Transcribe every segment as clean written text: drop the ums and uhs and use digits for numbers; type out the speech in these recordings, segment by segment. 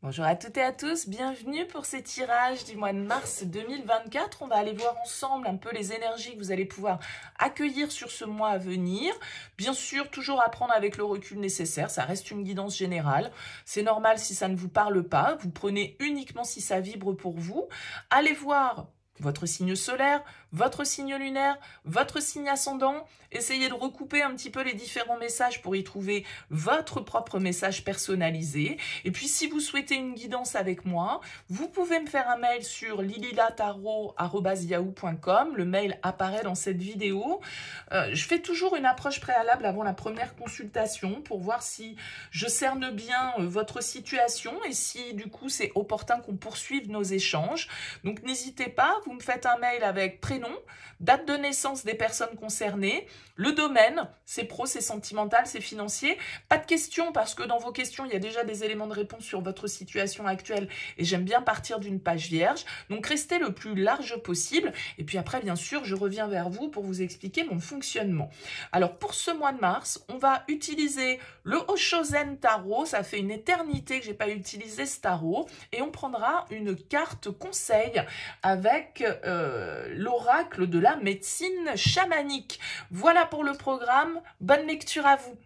Bonjour à toutes et à tous, bienvenue pour ces tirages du mois de mars 2024. On va aller voir ensemble un peu les énergies que vous allez pouvoir accueillir sur ce mois à venir. Bien sûr, toujours à prendre avec le recul nécessaire, ça reste une guidance générale. C'est normal si ça ne vous parle pas, vous prenez uniquement si ça vibre pour vous. Allez voir votre signe solaire, votre signe lunaire, votre signe ascendant. Essayez de recouper un petit peu les différents messages pour y trouver votre propre message personnalisé. Et puis, si vous souhaitez une guidance avec moi, vous pouvez me faire un mail sur lililataro@yahoo.com. Le mail apparaît dans cette vidéo. Je fais toujours une approche préalable avant la première consultation pour voir si je cerne bien votre situation et si, du coup, c'est opportun qu'on poursuive nos échanges. Donc, n'hésitez pas, vous me faites un mail avec prénom, date de naissance des personnes concernées, le domaine, c'est pro, c'est sentimental, c'est financier. Pas de questions parce que dans vos questions, il y a déjà des éléments de réponse sur votre situation actuelle et j'aime bien partir d'une page vierge. Donc, restez le plus large possible. Et puis après, bien sûr, je reviens vers vous pour vous expliquer mon fonctionnement. Alors, pour ce mois de mars, on va utiliser le Oshozen Tarot. Ça fait une éternité que je n'ai pas utilisé ce tarot. Et on prendra une carte conseil avec l'oracle de la médecine chamanique. Voilà pour le programme. Bonne lecture à vous.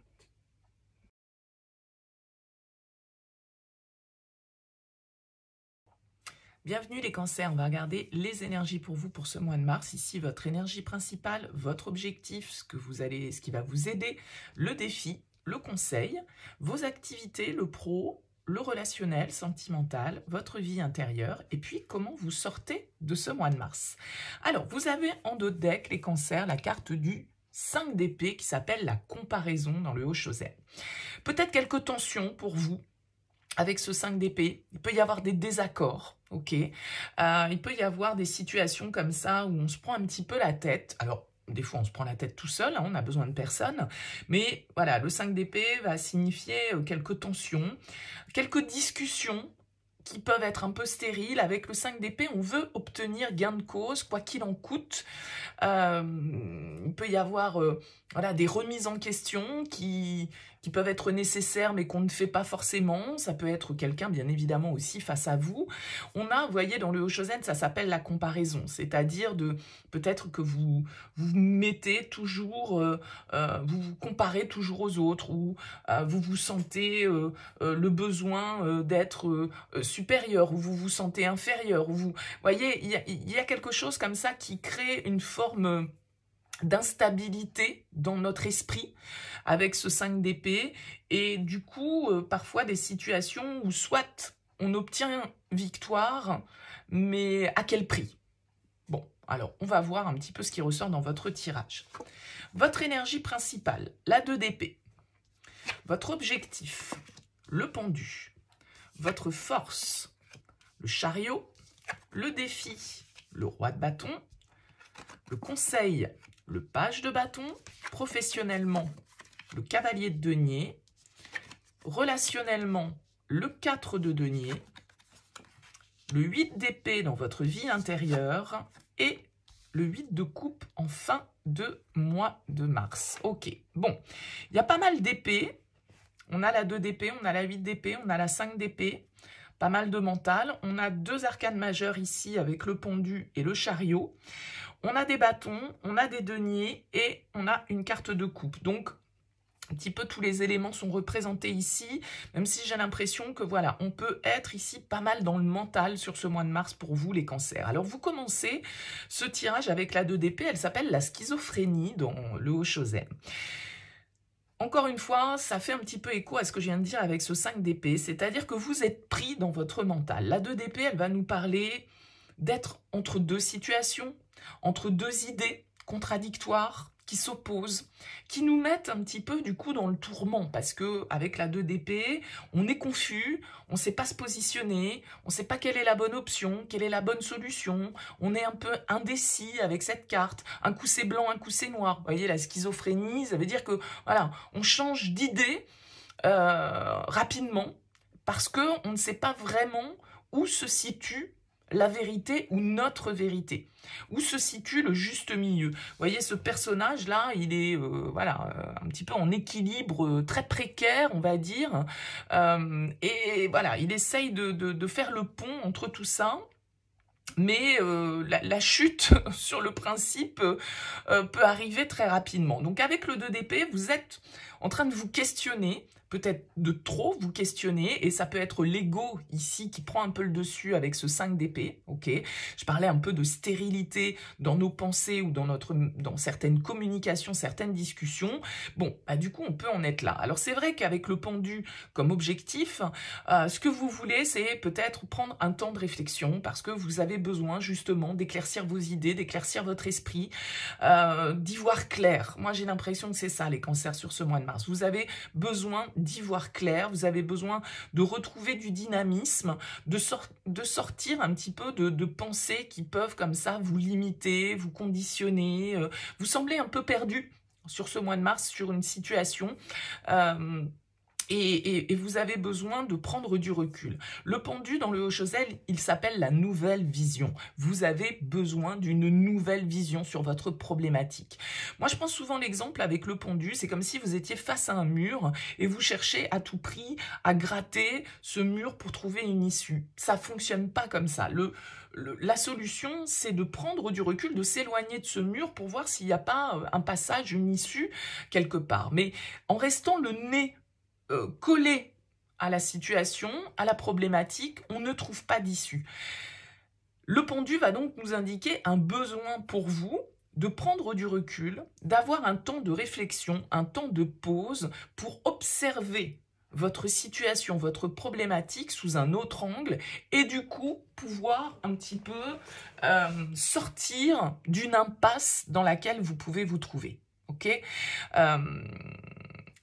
Bienvenue les cancers, on va regarder les énergies pour vous pour ce mois de mars. Ici, votre énergie principale, votre objectif, ce qui va vous aider, le défi, le conseil, vos activités, le pro, le relationnel, sentimental, votre vie intérieure, et puis comment vous sortez de ce mois de mars. Alors, vous avez en dos de deck, les cancers, la carte du 5 d'épée qui s'appelle la comparaison dans le Oshozen. Peut-être quelques tensions pour vous avec ce 5 d'épée. Il peut y avoir des désaccords, ok. Il peut y avoir des situations comme ça où on se prend un petit peu la tête. Alors, des fois, on se prend la tête tout seul, hein, on a besoin de personne. Mais voilà, le 5 d'épée va signifier quelques tensions, quelques discussions qui peuvent être un peu stériles. Avec le 5 d'épée, on veut obtenir gain de cause, quoi qu'il en coûte. Il peut y avoir voilà, des remises en question qui peuvent être nécessaires mais qu'on ne fait pas forcément. Ça peut être quelqu'un, bien évidemment, aussi face à vous. On a, vous voyez, dans le Oshozen, ça s'appelle la comparaison. C'est-à-dire de peut-être que vous mettez toujours, vous vous comparez toujours aux autres ou vous vous sentez le besoin d'être supérieur ou vous vous sentez inférieur. Ou vous voyez, il y a quelque chose comme ça qui crée une forme d'instabilité dans notre esprit avec ce 5 d'épée et du coup parfois des situations où soit on obtient victoire mais à quel prix? Bon, alors on va voir un petit peu ce qui ressort dans votre tirage. Votre énergie principale, la 2 d'épée. Votre objectif, le pendu. Votre force, le chariot. Le défi, le roi de bâton. Le conseil, le page de bâton. Professionnellement, le cavalier de denier. Relationnellement, le 4 de denier. Le 8 d'épée dans votre vie intérieure. Et le 8 de coupe en fin de mois de mars. Ok, bon, il y a pas mal d'épées. On a la 2 d'épée, on a la 8 d'épée, on a la 5 d'épée. Pas mal de mental. On a 2 arcanes majeures ici avec le pendu et le chariot. On a des bâtons, on a des deniers et on a une carte de coupe. Donc, un petit peu tous les éléments sont représentés ici, même si j'ai l'impression que voilà, on peut être ici pas mal dans le mental sur ce mois de mars pour vous les cancers. Alors vous commencez ce tirage avec la 2 d'épée, elle s'appelle la schizophrénie dans le Oshozen. Encore une fois, ça fait un petit peu écho à ce que je viens de dire avec ce 5 d'épée, c'est-à-dire que vous êtes pris dans votre mental. La 2 d'épée, elle va nous parler d'être entre deux situations, entre deux idées contradictoires qui s'opposent, qui nous mettent un petit peu du coup dans le tourment parce que avec la 2 d'épée, on est confus, on ne sait pas se positionner, on ne sait pas quelle est la bonne option, quelle est la bonne solution, on est un peu indécis avec cette carte, un coup c'est blanc, un coup c'est noir. Vous voyez, la schizophrénie, ça veut dire que voilà, on change d'idée rapidement parce qu'on ne sait pas vraiment où se situe la vérité ou notre vérité? Où se situe le juste milieu? Vous voyez, ce personnage-là, il est voilà, un petit peu en équilibre très précaire, on va dire. Et voilà, il essaye de faire le pont entre tout ça. Mais la chute sur le principe peut arriver très rapidement. Donc avec le 2 d'épée, vous êtes en train de vous questionner, peut-être de trop vous questionner, et ça peut être l'ego ici qui prend un peu le dessus avec ce 5 d'épée, ok? Je parlais un peu de stérilité dans nos pensées ou dans certaines communications, certaines discussions. Bon, bah, du coup, on peut en être là. Alors c'est vrai qu'avec le pendu comme objectif, ce que vous voulez, c'est peut-être prendre un temps de réflexion parce que vous avez besoin justement d'éclaircir vos idées, d'éclaircir votre esprit, d'y voir clair. Moi, j'ai l'impression que c'est ça, les cancers sur ce mois de mars. Vous avez besoin d'y voir clair, vous avez besoin de retrouver du dynamisme, de sortir un petit peu de pensées qui peuvent comme ça vous limiter, vous conditionner. Vous semblez un peu perdu sur ce mois de mars, sur une situation. Et vous avez besoin de prendre du recul. Le pendu dans le Haut-Chosel, il s'appelle la nouvelle vision. Vous avez besoin d'une nouvelle vision sur votre problématique. Moi, je prends souvent l'exemple avec le pendu, c'est comme si vous étiez face à un mur et vous cherchez à tout prix à gratter ce mur pour trouver une issue. Ça fonctionne pas comme ça. La solution, c'est de prendre du recul, de s'éloigner de ce mur pour voir s'il n'y a pas un passage, une issue quelque part. Mais en restant le nez collé à la situation, à la problématique, on ne trouve pas d'issue. Le pendu va donc nous indiquer un besoin pour vous de prendre du recul, d'avoir un temps de réflexion, un temps de pause pour observer votre situation, votre problématique sous un autre angle et du coup pouvoir un petit peu sortir d'une impasse dans laquelle vous pouvez vous trouver. Ok ?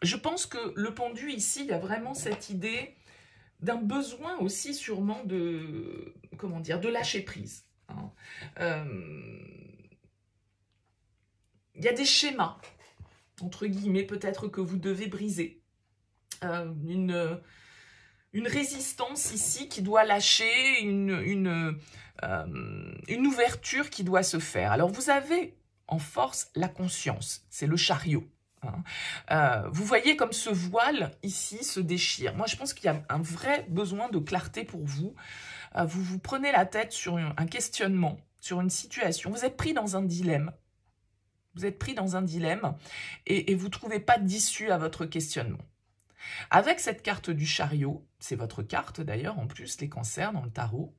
Je pense que le pendu ici, il y a vraiment cette idée d'un besoin aussi sûrement de, comment dire, de lâcher prise. Hein. Il y a des schémas, entre guillemets, peut-être que vous devez briser. Une résistance ici qui doit lâcher, une ouverture qui doit se faire. Alors vous avez en force la conscience, c'est le chariot. Vous voyez comme ce voile ici se déchire. Moi, je pense qu'il y a un vrai besoin de clarté pour vous. Vous vous prenez la tête sur un questionnement, sur une situation. Vous êtes pris dans un dilemme. Vous êtes pris dans un dilemme et vous ne trouvez pas d'issue à votre questionnement. Avec cette carte du chariot, c'est votre carte d'ailleurs, en plus, les cancers dans le tarot,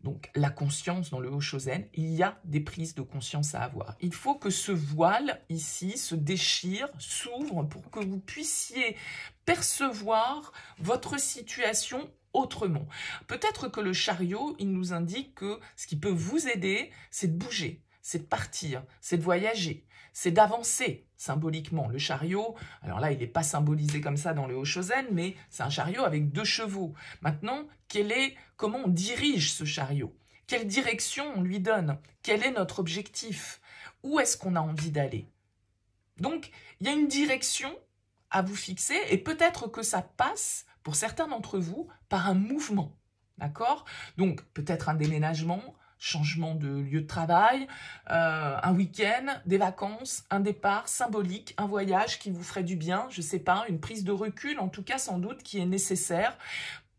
donc la conscience dans le Haut-Chosel, il y a des prises de conscience à avoir. Il faut que ce voile ici se déchire, s'ouvre pour que vous puissiez percevoir votre situation autrement. Peut-être que le chariot, il nous indique que ce qui peut vous aider, c'est de bouger, c'est de partir, c'est de voyager, c'est d'avancer symboliquement. Le chariot, alors là, il n'est pas symbolisé comme ça dans le Haut-Chosel, mais c'est un chariot avec 2 chevaux. Maintenant, comment on dirige ce chariot? Quelle direction on lui donne? Quel est notre objectif? Où est-ce qu'on a envie d'aller? Donc, il y a une direction à vous fixer et peut-être que ça passe, pour certains d'entre vous, par un mouvement. D'accord? Donc, peut-être un déménagement, changement de lieu de travail, un week-end, des vacances, un départ symbolique, un voyage qui vous ferait du bien, je ne sais pas, une prise de recul, en tout cas sans doute qui est nécessaire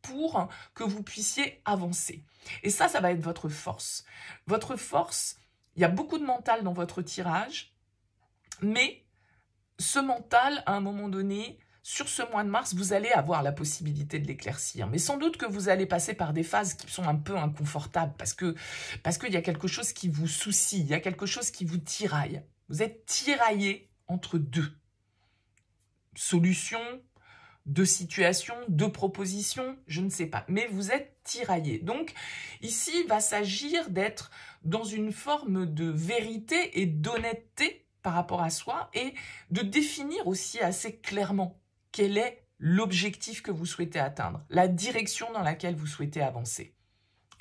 pour que vous puissiez avancer. Et ça va être votre force. Votre force, il y a beaucoup de mental dans votre tirage, mais ce mental, à un moment donné, sur ce mois de mars, vous allez avoir la possibilité de l'éclaircir. Mais sans doute que vous allez passer par des phases qui sont un peu inconfortables parce qu'il y a quelque chose qui vous soucie, il y a quelque chose qui vous tiraille. Vous êtes tiraillé entre 2 solutions, 2 situations, 2 propositions, je ne sais pas. Mais vous êtes tiraillé. Donc, ici, il va s'agir d'être dans une forme de vérité et d'honnêteté par rapport à soi et de définir aussi assez clairement quel est l'objectif que vous souhaitez atteindre, la direction dans laquelle vous souhaitez avancer.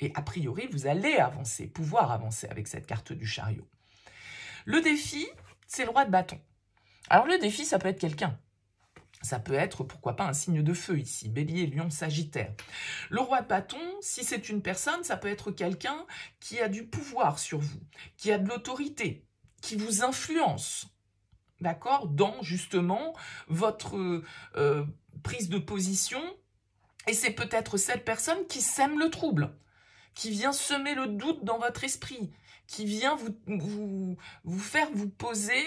Et a priori, vous allez avancer, pouvoir avancer avec cette carte du chariot. Le défi, c'est le roi de bâton. Alors le défi, ça peut être quelqu'un. Ça peut être, pourquoi pas, un signe de feu ici, Bélier, Lion, Sagittaire. Le roi de bâton, si c'est une personne, ça peut être quelqu'un qui a du pouvoir sur vous, qui a de l'autorité, qui vous influence, d'accord, dans justement votre prise de position. Et c'est peut-être cette personne qui sème le trouble, qui vient semer le doute dans votre esprit, qui vient vous faire vous poser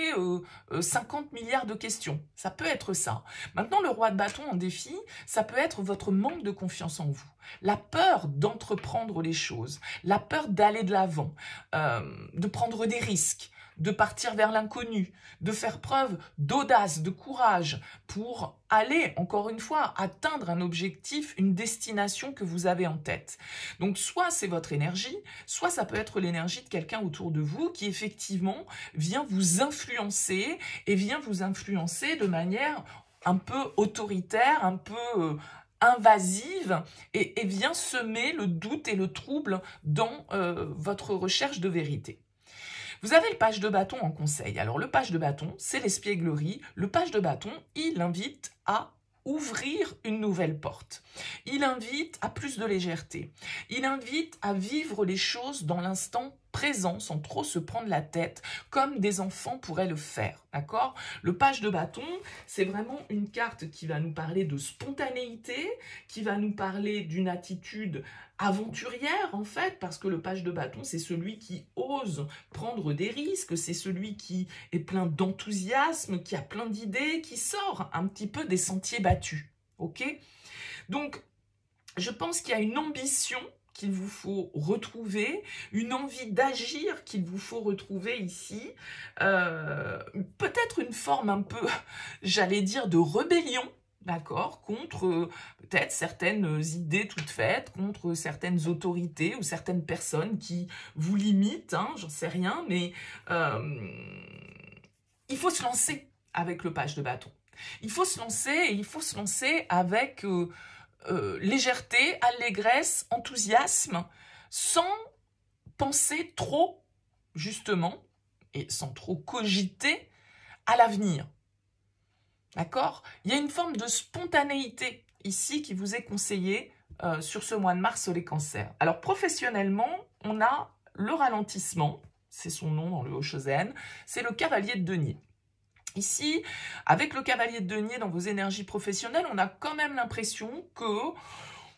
50 milliards de questions. Ça peut être ça. Maintenant, le roi de bâton en défi, ça peut être votre manque de confiance en vous. La peur d'entreprendre les choses, la peur d'aller de l'avant, de prendre des risques, de partir vers l'inconnu, de faire preuve d'audace, de courage pour aller, encore une fois, atteindre un objectif, une destination que vous avez en tête. Donc, soit c'est votre énergie, soit ça peut être l'énergie de quelqu'un autour de vous qui, effectivement, vient vous influencer et vient vous influencer de manière un peu autoritaire, un peu invasive et vient semer le doute et le trouble dans votre recherche de vérité. Vous avez le page de bâton en conseil. Alors, le page de bâton, c'est l'espièglerie. Le page de bâton, il invite à ouvrir une nouvelle porte. Il invite à plus de légèreté. Il invite à vivre les choses dans l'instant présent, sans trop se prendre la tête, comme des enfants pourraient le faire, d'accord? Le page de bâton, c'est vraiment une carte qui va nous parler de spontanéité, qui va nous parler d'une attitude aventurière, en fait, parce que le page de bâton, c'est celui qui ose prendre des risques, c'est celui qui est plein d'enthousiasme, qui a plein d'idées, qui sort un petit peu des sentiers battus, ok? Donc, je pense qu'il y a une ambition qu'il vous faut retrouver, une envie d'agir qu'il vous faut retrouver ici, peut-être une forme un peu, j'allais dire, de rébellion, d'accord, contre peut-être certaines idées toutes faites, contre certaines autorités ou certaines personnes qui vous limitent, hein, j'en sais rien, mais il faut se lancer avec le page de bâton. Il faut se lancer et il faut se lancer avec légèreté, allégresse, enthousiasme, sans penser trop, justement, et sans trop cogiter à l'avenir. D'accord? Il y a une forme de spontanéité ici qui vous est conseillée sur ce mois de mars les cancers. Alors, professionnellement, on a le ralentissement, c'est son nom dans le Hoshozen, c'est le cavalier de denier. Ici, avec le cavalier de denier dans vos énergies professionnelles, on a quand même l'impression que,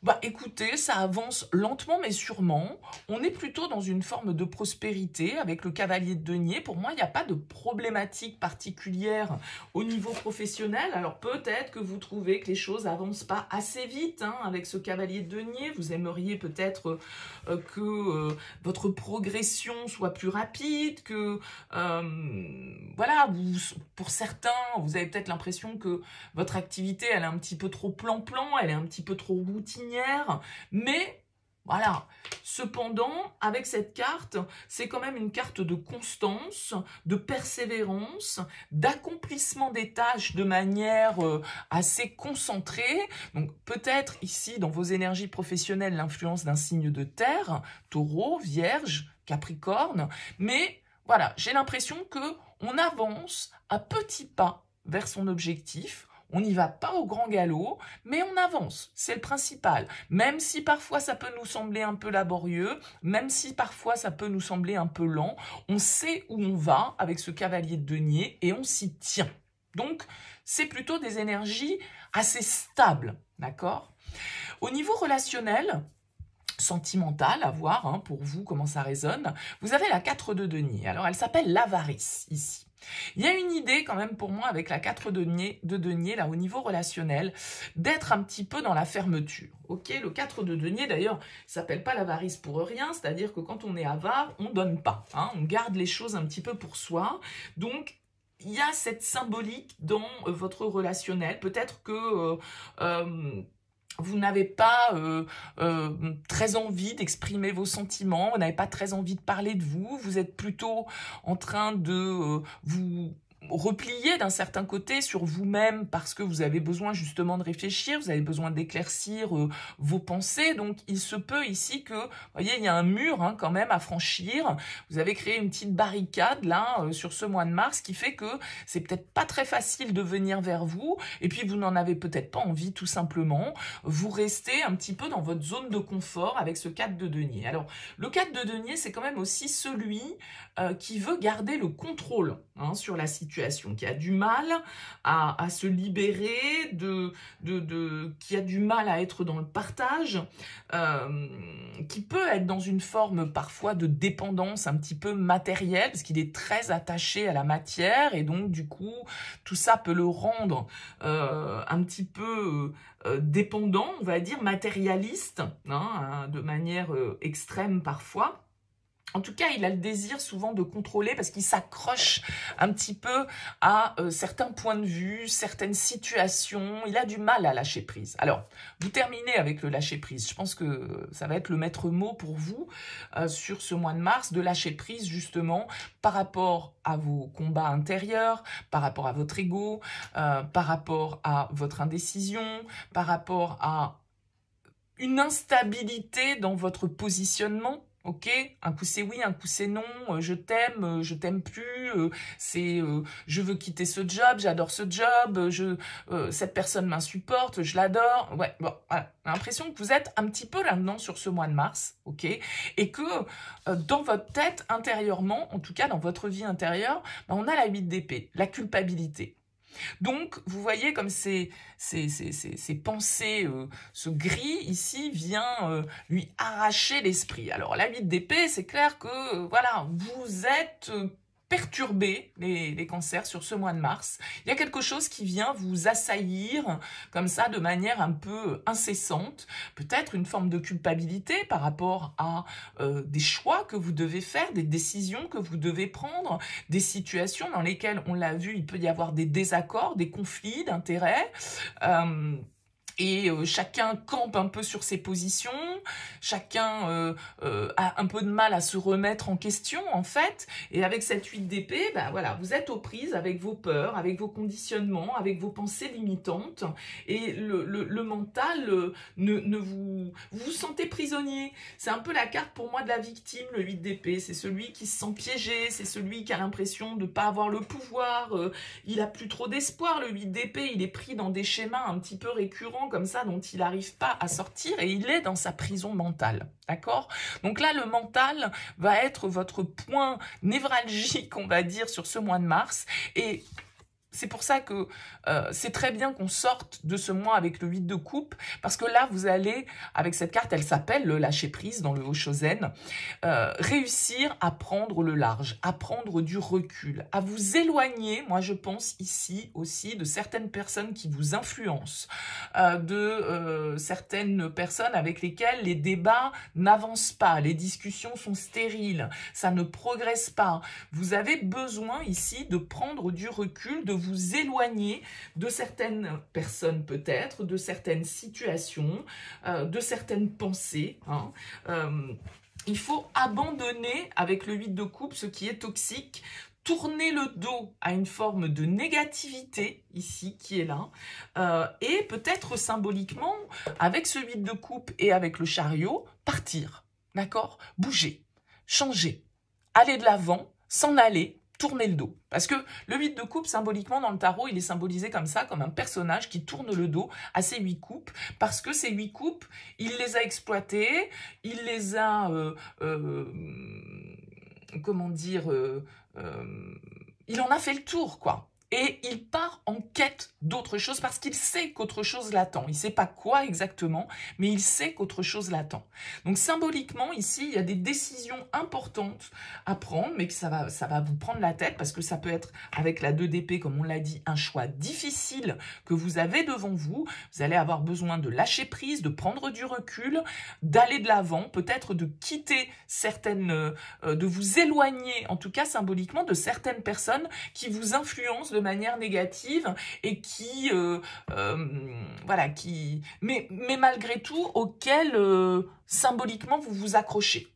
bah écoutez, ça avance lentement mais sûrement. On est plutôt dans une forme de prospérité avec le cavalier de denier. Pour moi, il n'y a pas de problématique particulière au niveau professionnel. Alors peut-être que vous trouvez que les choses n'avancent pas assez vite hein, avec ce cavalier de denier. Vous aimeriez peut-être que votre progression soit plus rapide, que voilà, pour certains, vous avez peut-être l'impression que votre activité, elle est un petit peu trop plan-plan, elle est un petit peu trop routinière, mais voilà. Cependant, avec cette carte, c'est quand même une carte de constance, de persévérance, d'accomplissement des tâches de manière assez concentrée. Donc peut-être ici, dans vos énergies professionnelles, l'influence d'un signe de terre, Taureau, Vierge, Capricorne, mais voilà, j'ai l'impression que on avance à petits pas vers son objectif. On n'y va pas au grand galop, mais on avance, c'est le principal. Même si parfois ça peut nous sembler un peu laborieux, même si parfois ça peut nous sembler un peu lent, on sait où on va avec ce cavalier de denier et on s'y tient. Donc, c'est plutôt des énergies assez stables, d'accord? Au niveau relationnel, sentimentale à voir hein, pour vous comment ça résonne. Vous avez la 4 de denier. Alors elle s'appelle l'avarice ici. Il y a une idée quand même pour moi avec la 4 de denier là au niveau relationnel d'être un petit peu dans la fermeture. Ok, le 4 de denier d'ailleurs s'appelle pas l'avarice pour rien, c'est-à-dire que quand on est avare, on donne pas, hein, on garde les choses un petit peu pour soi. Donc il y a cette symbolique dans votre relationnel. Peut-être que vous n'avez pas très envie d'exprimer vos sentiments, vous n'avez pas très envie de parler de vous, vous êtes plutôt en train de vous replié d'un certain côté sur vous-même parce que vous avez besoin justement de réfléchir, vous avez besoin d'éclaircir vos pensées. Donc, il se peut ici que, vous voyez, il y a un mur hein, quand même à franchir. Vous avez créé une petite barricade là sur ce mois de mars qui fait que c'est peut-être pas très facile de venir vers vous. Et puis, vous n'en avez peut-être pas envie tout simplement. Vous restez un petit peu dans votre zone de confort avec ce 4 de denier. Alors, le 4 de denier, c'est quand même aussi celui qui veut garder le contrôle hein, sur la situation, qui a du mal à se libérer, qui a du mal à être dans le partage, qui peut être dans une forme parfois de dépendance un petit peu matérielle, parce qu'il est très attaché à la matière, et donc du coup, tout ça peut le rendre un petit peu dépendant, on va dire matérialiste, hein, de manière extrême parfois. En tout cas, il a le désir souvent de contrôler parce qu'il s'accroche un petit peu à certains points de vue, certaines situations. Il a du mal à lâcher prise. Alors, vous terminez avec le lâcher prise. Je pense que ça va être le maître mot pour vous sur ce mois de mars, de lâcher prise justement par rapport à vos combats intérieurs, par rapport à votre ego, par rapport à votre indécision, par rapport à une instabilité dans votre positionnement. Ok, un coup c'est oui, un coup c'est non, je t'aime plus, je veux quitter ce job, j'adore ce job, cette personne m'insupporte, je l'adore. Ouais, bon, voilà. J'ai l'impression que vous êtes un petit peu là-dedans sur ce mois de mars, ok, et que dans votre tête intérieurement, en tout cas dans votre vie intérieure, ben, on a la 8 d'épée, la culpabilité. Donc, vous voyez comme ces pensées, ce gris ici vient lui arracher l'esprit. Alors, la 8 d'épée, c'est clair que, voilà, vous êtes perturbés, les cancers, sur ce mois de mars. Il y a quelque chose qui vient vous assaillir comme ça de manière un peu incessante. Peut-être une forme de culpabilité par rapport à des choix que vous devez faire, des décisions que vous devez prendre, des situations dans lesquelles, on l'a vu, il peut y avoir des désaccords, des conflits d'intérêts. Et chacun campe un peu sur ses positions, chacun a un peu de mal à se remettre en question en fait, et avec cette 8 d'épée, ben voilà, vous êtes aux prises avec vos peurs, avec vos conditionnements, avec vos pensées limitantes, et le mental, vous vous sentez prisonnier. C'est un peu la carte pour moi de la victime, le 8 d'épée, c'est celui qui se sent piégé, c'est celui qui a l'impression de ne pas avoir le pouvoir, il a plus trop d'espoir, le 8 d'épée, il est pris dans des schémas un petit peu récurrents, comme ça, dont il n'arrive pas à sortir, et il est dans sa prison mentale, d'accord? Donc là, le mental va être votre point névralgique, on va dire, sur ce mois de mars, et c'est pour ça que c'est très bien qu'on sorte de ce mois avec le 8 de coupe, parce que là, vous allez, avec cette carte, elle s'appelle le lâcher-prise dans le Hoshozen, réussir à prendre le large, à prendre du recul, à vous éloigner, moi je pense ici aussi, de certaines personnes qui vous influencent, de certaines personnes avec lesquelles les débats n'avancent pas, les discussions sont stériles, ça ne progresse pas. Vous avez besoin ici de prendre du recul, de vous éloigner de certaines personnes peut-être, de certaines situations, de certaines pensées. Hein. Il faut abandonner avec le 8 de coupe ce qui est toxique, tourner le dos à une forme de négativité ici qui est là, et peut-être symboliquement, avec ce 8 de coupe et avec le chariot, partir, d'accord? Bouger, changer, aller de l'avant, s'en aller, tourner le dos. Parce que le 8 de coupe, symboliquement, dans le tarot, il est symbolisé comme ça, comme un personnage qui tourne le dos à ses 8 coupes, parce que ces 8 coupes, il les a exploitées, il les a, comment dire, il en a fait le tour, quoi. Et il part en quête d'autre chose parce qu'il sait qu'autre chose l'attend. Il ne sait pas quoi exactement, mais il sait qu'autre chose l'attend. Donc symboliquement, ici, il y a des décisions importantes à prendre, mais que ça va vous prendre la tête parce que ça peut être, avec la 2 d'épée, comme on l'a dit, un choix difficile que vous avez devant vous. Vous allez avoir besoin de lâcher prise, de prendre du recul, d'aller de l'avant, peut-être de quitter certaines, de vous éloigner, en tout cas symboliquement, de certaines personnes qui vous influencent de manière négative et qui, voilà, mais malgré tout, auquel symboliquement vous vous accrochez.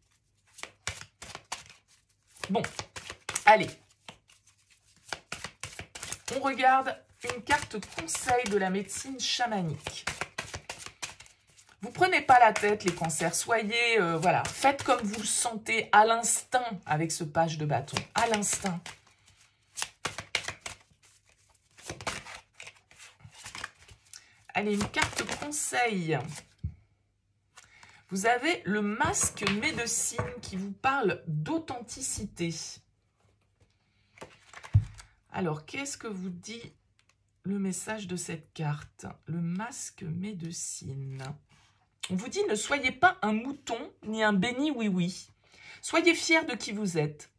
Bon, allez. On regarde une carte conseil de la médecine chamanique. Vous prenez pas la tête, les cancers. Soyez, voilà, faites comme vous le sentez à l'instinct avec ce page de bâton. À l'instinct. Allez, une carte conseil. Vous avez le masque médecine qui vous parle d'authenticité. Alors, qu'est-ce que vous dit le message de cette carte? Le masque médecine. On vous dit, ne soyez pas un mouton ni un béni oui-oui. Soyez fiers de qui vous êtes.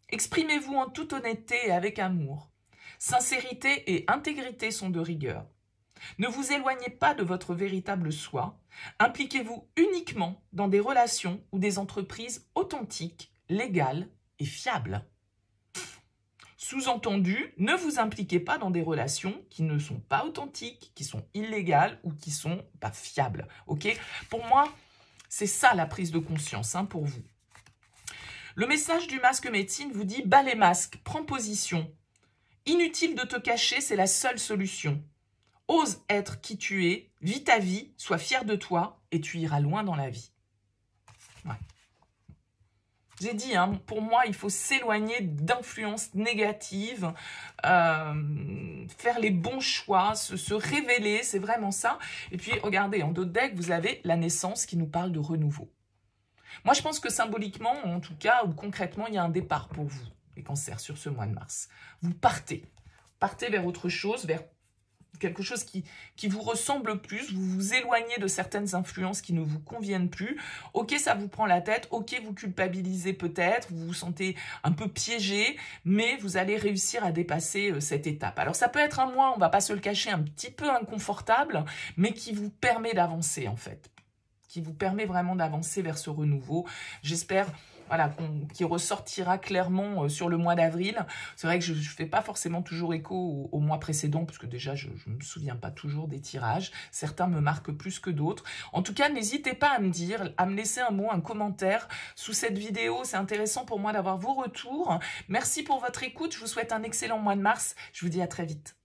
Exprimez-vous en toute honnêteté et avec amour. Sincérité et intégrité sont de rigueur. Ne vous éloignez pas de votre véritable soi. Impliquez-vous uniquement dans des relations ou des entreprises authentiques, légales et fiables. Sous-entendu, ne vous impliquez pas dans des relations qui ne sont pas authentiques, qui sont illégales ou qui sont pas fiables. Okay ? Pour moi, c'est ça la prise de conscience pour vous. Le message du masque médecine vous dit « Bats les masques, prends position. Inutile de te cacher, c'est la seule solution. Ose être qui tu es, vis ta vie, sois fier de toi et tu iras loin dans la vie. » Ouais. J'ai dit, pour moi, il faut s'éloigner d'influences négatives, faire les bons choix, se révéler, c'est vraiment ça. Et puis, regardez, en dos de deck, vous avez la naissance qui nous parle de renouveau. Moi, je pense que symboliquement, en tout cas, ou concrètement, il y a un départ pour vous, les cancers, sur ce mois de mars. Vous partez vers autre chose, vers quelque chose qui vous ressemble plus, vous vous éloignez de certaines influences qui ne vous conviennent plus. Ok, ça vous prend la tête, ok, vous culpabilisez peut-être, vous vous sentez un peu piégé, mais vous allez réussir à dépasser cette étape. Alors ça peut être un mois, on ne va pas se le cacher, un petit peu inconfortable, mais qui vous permet d'avancer en fait, qui vous permet vraiment d'avancer vers ce renouveau. J'espère... Voilà, qui ressortira clairement sur le mois d'avril. C'est vrai que je ne fais pas forcément toujours écho au mois précédent, parce que déjà, je ne me souviens pas toujours des tirages. Certains me marquent plus que d'autres. En tout cas, n'hésitez pas à me dire, à me laisser un mot, un commentaire sous cette vidéo. C'est intéressant pour moi d'avoir vos retours. Merci pour votre écoute. Je vous souhaite un excellent mois de mars. Je vous dis à très vite.